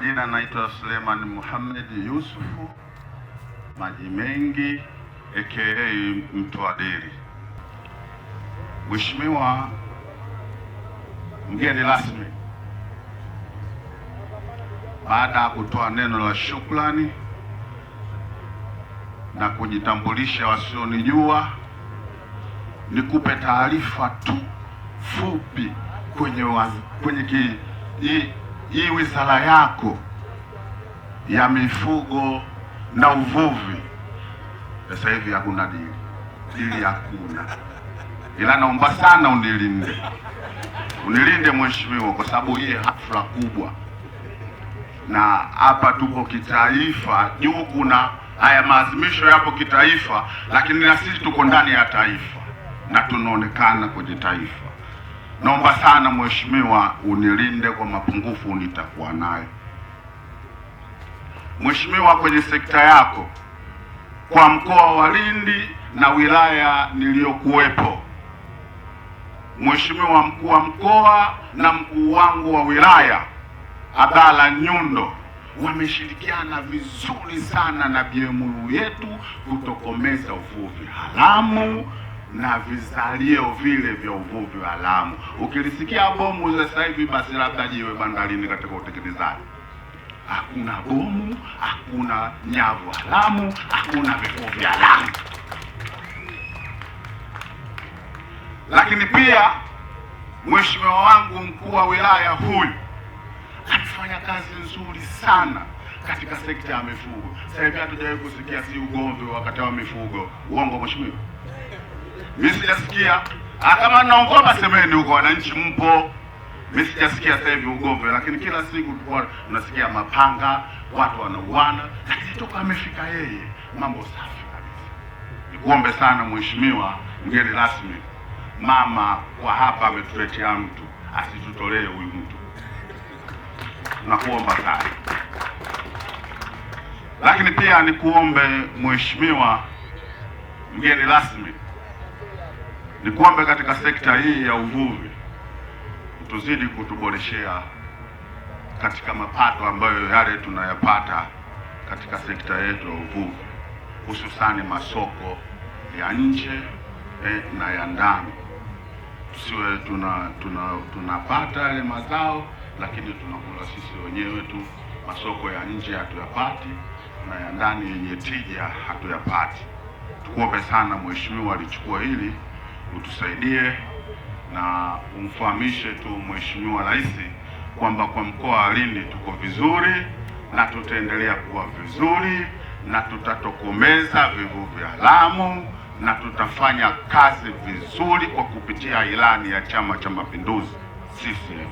Jina naitwa Suleiman Muhammad Yusufu Maji Mengi aka Mtwadiri. Mheshimiwa mgeni rasmi, baada ya kutoa neno la shukrani na kujitambulisha wasionijua, nikupe taarifa tu fupi kwenye hii wizara yako ya mifugo na uvuvi. Sasa hivi hakuna dili hakuna, ila naomba sana unilinde mheshimiwa, kwa sababu hii hafla kubwa na hapa tupo kitaifa. Juu kuna haya maadhimisho yapo kitaifa, lakini na sisi tuko ndani ya taifa na tunaonekana kwenye taifa. Naomba sana mheshimiwa unilinde kwa mapungufu nitakuwa nayo. Mheshimiwa, kwenye sekta yako kwa mkoa wa Lindi na wilaya niliyokuwepo, Mheshimiwa mkuu wa mkoa na mkuu wangu wa wilaya Abdalla Nyundo wameshirikiana vizuri sana na BMU yetu kutokomeza uvuvi haramu na vizalio vile vya uvuvi haramu. Ukilisikia bomu za sasa hivi, basi labda jiwe bandarini katika utekelezaji. Hakuna bomu, hakuna nyavu haramu, hakuna vivuvi haramu. Lakini pia mheshimiwa wangu mkuu wa wilaya huyu anafanya kazi nzuri sana katika sekta ya mifugo. Sasa hivi hatujawahi kusikia si ugomvi wakati wa mifugo. Uongo mheshimiwa? Mimi sijasikia. Kama naongopa semeni huko, wananchi mpo. Mimi sijasikia sasa hivi ugomvi, lakini kila siku tunasikia mapanga, watu wanauana, lakini toka amefika yeye mambo safi kabisa. Nikuombe sana mheshimiwa mgeni rasmi, mama kwa hapa ametuletea mtu, asitutolee huyu mtu. Nakuomba sana. Lakini pia nikuombe mheshimiwa mgeni rasmi, nikuombe katika sekta hii ya uvuvi tuzidi kutuboreshea katika mapato ambayo yale tunayapata katika sekta yetu ya uvuvi, hususani masoko ya nje na ya ndani. Tusiwe tunapata yale mazao lakini tunakula sisi wenyewe tu. Masoko ya nje hatuyapati na ya ndani yenye tija hatuyapati. Tukuombe sana mheshimiwa, alichukua hili utusaidie na umfahamishe tu mheshimiwa rais kwamba kwa mkoa wa Lindi tuko vizuri na tutaendelea kuwa vizuri na tutatokomeza vivuvi haramu na tutafanya kazi vizuri kwa kupitia ilani ya Chama cha Mapinduzi CCM.